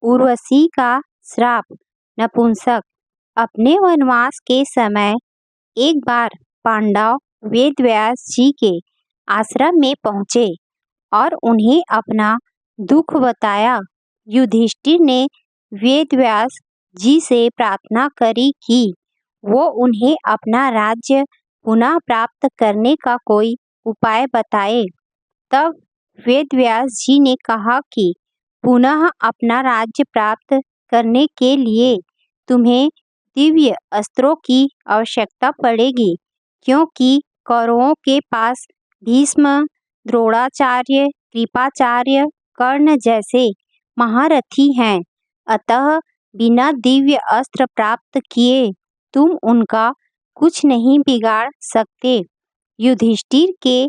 उर्वशी का श्राप। नपुंसक। अपने वनवास के समय एक बार पांडव वेदव्यास जी के आश्रम में पहुँचे और उन्हें अपना दुख बताया। युधिष्ठिर ने वेदव्यास जी से प्रार्थना करी कि वो उन्हें अपना राज्य पुनः प्राप्त करने का कोई उपाय बताए। तब वेदव्यास जी ने कहा कि पुनः अपना राज्य प्राप्त करने के लिए तुम्हें दिव्य अस्त्रों की आवश्यकता पड़ेगी, क्योंकि कौरवों के पास भीष्म, द्रोणाचार्य, कृपाचार्य, कर्ण जैसे महारथी हैं। अतः बिना दिव्य अस्त्र प्राप्त किए तुम उनका कुछ नहीं बिगाड़ सकते। युधिष्ठिर के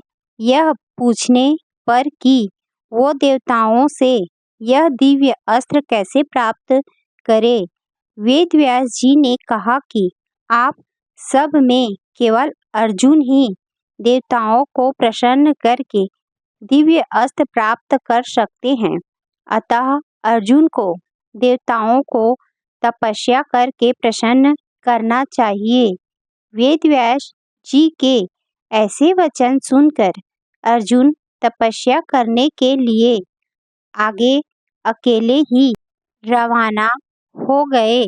यह पूछने पर कि वो देवताओं से यह दिव्य अस्त्र कैसे प्राप्त करे, वेदव्यास जी ने कहा कि आप सब में केवल अर्जुन ही देवताओं को प्रसन्न करके दिव्य अस्त्र प्राप्त कर सकते हैं। अतः अर्जुन को देवताओं को तपस्या करके प्रसन्न करना चाहिए। वेदव्यास जी के ऐसे वचन सुनकर अर्जुन तपस्या करने के लिए आगे अकेले ही रवाना हो गए।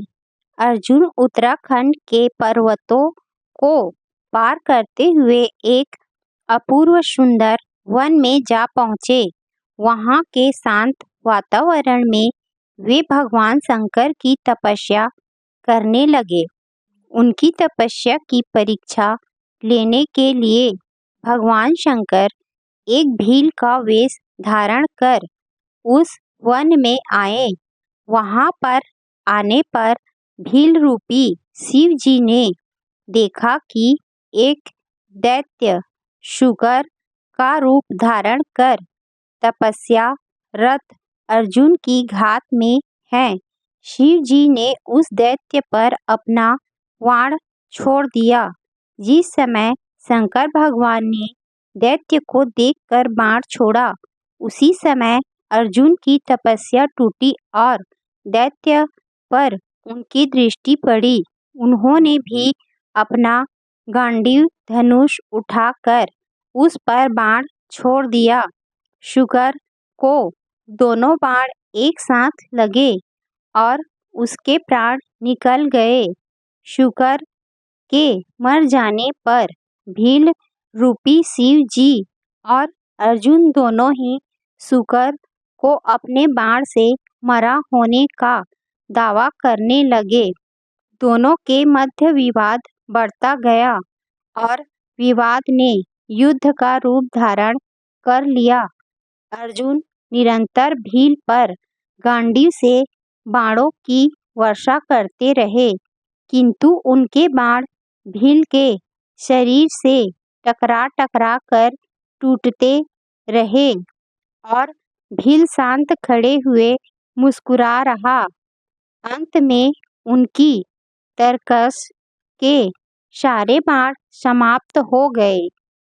अर्जुन उत्तराखंड के पर्वतों को पार करते हुए एक अपूर्व सुंदर वन में जा पहुँचे। वहाँ के शांत वातावरण में वे भगवान शंकर की तपस्या करने लगे। उनकी तपस्या की परीक्षा लेने के लिए भगवान शंकर एक भील का वेश धारण कर उस वन में आए। वहां पर आने पर भील रूपी शिव जी ने देखा कि एक दैत्य शुकर का रूप धारण कर तपस्या रत अर्जुन की घात में है। शिव जी ने उस दैत्य पर अपना बाण छोड़ दिया। जिस समय शंकर भगवान ने दैत्य को देखकर बाण छोड़ा, उसी समय अर्जुन की तपस्या टूटी और दैत्य पर उनकी दृष्टि पड़ी। उन्होंने भी अपना गांडीव धनुष उठाकर उस पर बाण छोड़ दिया। शुकर को दोनों बाण एक साथ लगे और उसके प्राण निकल गए। शुकर के मर जाने पर भील रूपी शिव जी और अर्जुन दोनों ही शुकर को अपने बाण से मरा होने का दावा करने लगे। दोनों के मध्य विवाद बढ़ता गया और विवाद ने युद्ध का रूप धारण कर लिया। अर्जुन निरंतर भील पर गांडीव से बाणों की वर्षा करते रहे, किंतु उनके बाण भील के शरीर से टकरा टकरा कर टूटते रहे और भील शांत खड़े हुए मुस्कुरा रहा। अंत में उनकी तरकस के सारे बाण समाप्त हो गए।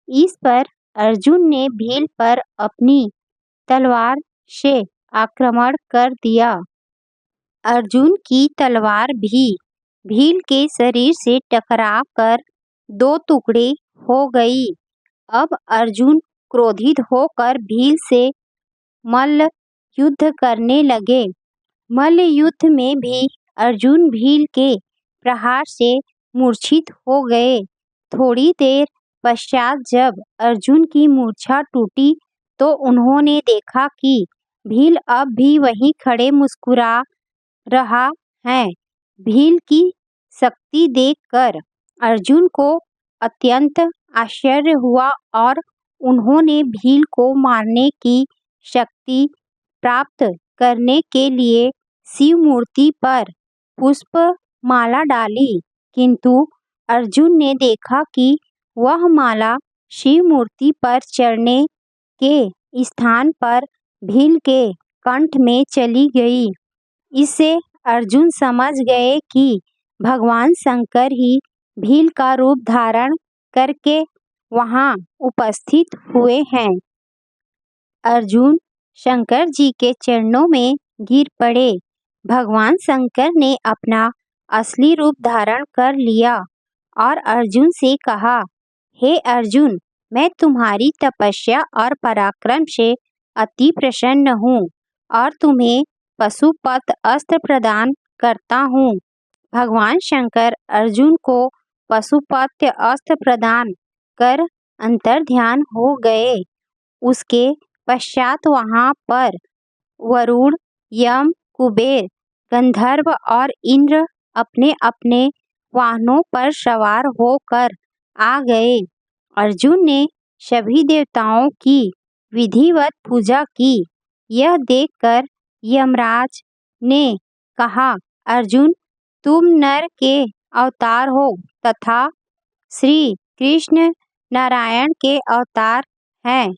इस पर अर्जुन ने भील पर अपनी तलवार से आक्रमण कर दिया। अर्जुन की तलवार भी भील के शरीर से टकरा कर दो टुकड़े हो गई। अब अर्जुन क्रोधित होकर भील से मल्ल युद्ध करने लगे। मल्ल युद्ध में भी अर्जुन भील के प्रहार से मूर्छित हो गए। थोड़ी देर पश्चात जब अर्जुन की मूर्छा टूटी तो उन्होंने देखा कि भील अब भी वहीं खड़े मुस्कुरा रहा है। भील की शक्ति देखकर अर्जुन को अत्यंत आश्चर्य हुआ और उन्होंने भील को मारने की शक्ति प्राप्त करने के लिए शिव मूर्ति पर पुष्प माला डाली, किंतु अर्जुन ने देखा कि वह माला शिव मूर्ति पर चढ़ने के स्थान पर भील के कंठ में चली गई। इससे अर्जुन समझ गए कि भगवान शंकर ही भील का रूप धारण करके वहां उपस्थित हुए हैं। अर्जुन शंकर जी के चरणों में गिर पड़े। भगवान शंकर ने अपना असली रूप धारण कर लिया और अर्जुन से कहा, हे अर्जुन, मैं तुम्हारी तपस्या और पराक्रम से अति प्रसन्न हूँ और तुम्हें पशुपत अस्त्र प्रदान करता हूँ। भगवान शंकर अर्जुन को पशुपत अस्त्र प्रदान कर अंतर्ध्यान हो गए। उसके पश्चात वहां पर वरुण, यम, कुबेर, गंधर्व और इंद्र अपने अपने वाहनों पर सवार होकर आ गए। अर्जुन ने सभी देवताओं की विधिवत पूजा की। यह देखकर यमराज ने कहा, अर्जुन, तुम नर के अवतार हो तथा श्री कृष्ण नारायण के अवतार हैं।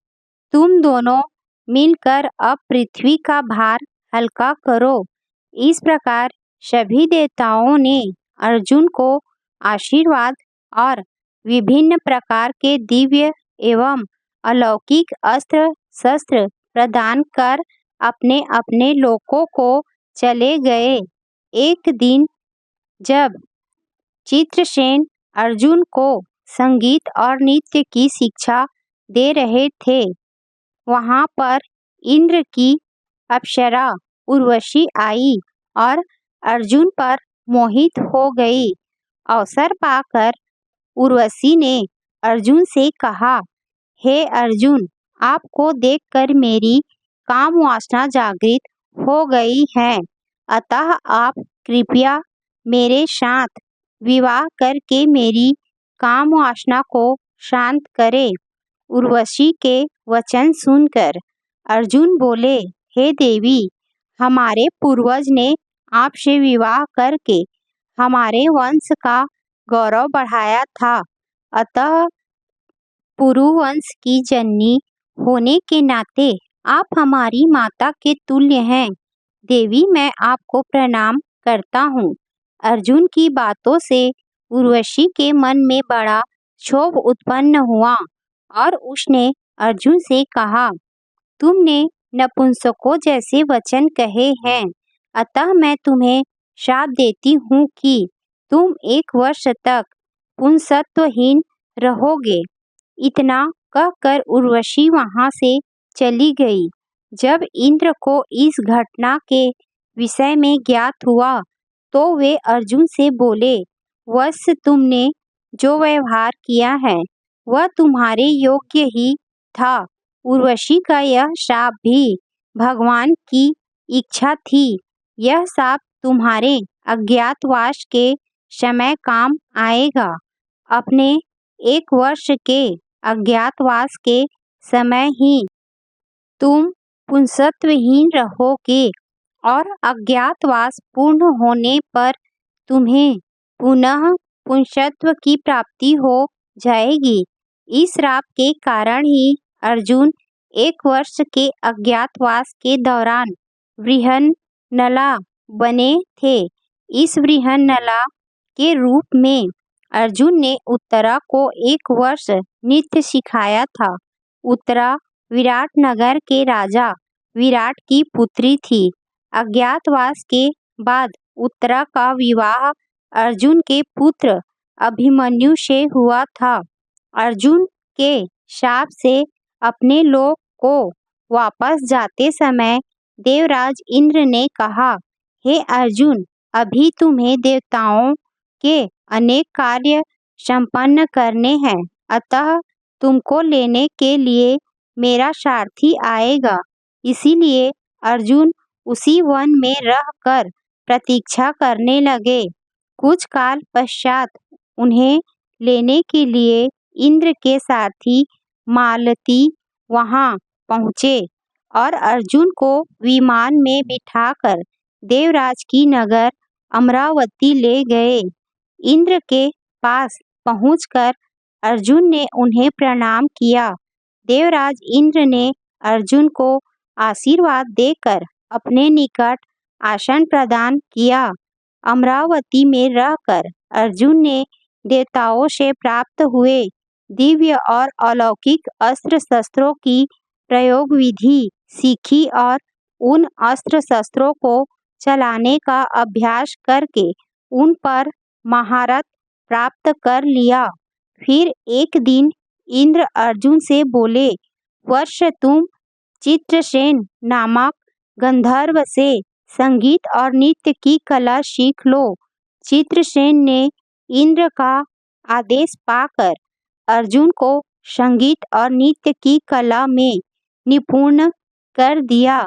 तुम दोनों मिलकर अब पृथ्वी का भार हल्का करो। इस प्रकार सभी देवताओं ने अर्जुन को आशीर्वाद और विभिन्न प्रकार के दिव्य एवं अलौकिक अस्त्र शस्त्र प्रदान कर अपने अपने लोकों को चले गए। एक दिन जब चित्रसेन अर्जुन को संगीत और नृत्य की शिक्षा दे रहे थे, वहां पर इंद्र की अप्सरा उर्वशी आई और अर्जुन पर मोहित हो गई। अवसर पाकर उर्वशी ने अर्जुन से कहा, हे अर्जुन, आपको देखकर मेरी काम वासना जागृत हो गई है, अतः आप कृपया मेरे साथ विवाह करके मेरी काम वासना को शांत करें। उर्वशी के वचन सुनकर अर्जुन बोले, हे देवी, हमारे पूर्वज ने आपसे विवाह करके हमारे वंश का गौरव बढ़ाया था, अतः पुरु वंश की जननी होने के नाते आप हमारी माता के तुल्य हैं। देवी, मैं आपको प्रणाम करता हूँ। अर्जुन की बातों से उर्वशी के मन में बड़ा क्षोभ उत्पन्न हुआ और उसने अर्जुन से कहा, तुमने नपुंसकों जैसे वचन कहे हैं, अतः मैं तुम्हें श्राप देती हूँ कि तुम 1 वर्ष तक पुंसत्वहीन रहोगे। इतना कहकर उर्वशी वहां से चली गई। जब इंद्र को इस घटना के विषय में ज्ञात हुआ तो वे अर्जुन से बोले, वत्स, तुमने जो व्यवहार किया है वह तुम्हारे योग्य ही था। उर्वशी का यह शाप भी भगवान की इच्छा थी। यह शाप तुम्हारे अज्ञातवास के समय काम आएगा। अपने 1 वर्ष के अज्ञातवास के समय ही तुम पुंसत्वहीन रहोगे और अज्ञातवास पूर्ण होने पर तुम्हें पुनः पुंसत्व की प्राप्ति हो जाएगी। इस श्राप के कारण ही अर्जुन 1 वर्ष के अज्ञातवास के दौरान वृहन्नला बने थे। इस वृहन्नला के रूप में अर्जुन ने उत्तरा को 1 वर्ष नृत्य सिखाया था। उत्तरा विराट नगर के राजा विराट की पुत्री थी। अज्ञातवास के बाद उत्तरा का विवाह अर्जुन के पुत्र अभिमन्यु से हुआ था। अर्जुन के शाप से अपने लोक को वापस जाते समय देवराज इंद्र ने कहा, हे अर्जुन, अभी तुम्हें देवताओं के अनेक कार्य संपन्न करने हैं, अतः तुमको लेने के लिए मेरा सारथी आएगा। इसीलिए अर्जुन उसी वन में रहकर प्रतीक्षा करने लगे। कुछ काल पश्चात उन्हें लेने के लिए इंद्र के सारथी मालती वहां पहुँचे और अर्जुन को विमान में बिठाकर देवराज की नगर अमरावती ले गए। इंद्र के पास पहुंचकर अर्जुन ने उन्हें प्रणाम किया। देवराज इंद्र ने अर्जुन को आशीर्वाद देकर अपने निकट आसन प्रदान किया। अमरावती में रहकर अर्जुन ने देवताओं से प्राप्त हुए दिव्य और अलौकिक अस्त्र शस्त्रों की प्रयोग विधि सीखी और उन अस्त्र शस्त्रों को चलाने का अभ्यास करके उन पर महारत प्राप्त कर लिया। फिर एक दिन इंद्र अर्जुन से बोले, वत्स तुम चित्रसेन नामक गंधर्व से संगीत और नृत्य की कला सीख लो। चित्रसेन ने इंद्र का आदेश पाकर अर्जुन को संगीत और नृत्य की कला में निपुण कर दिया।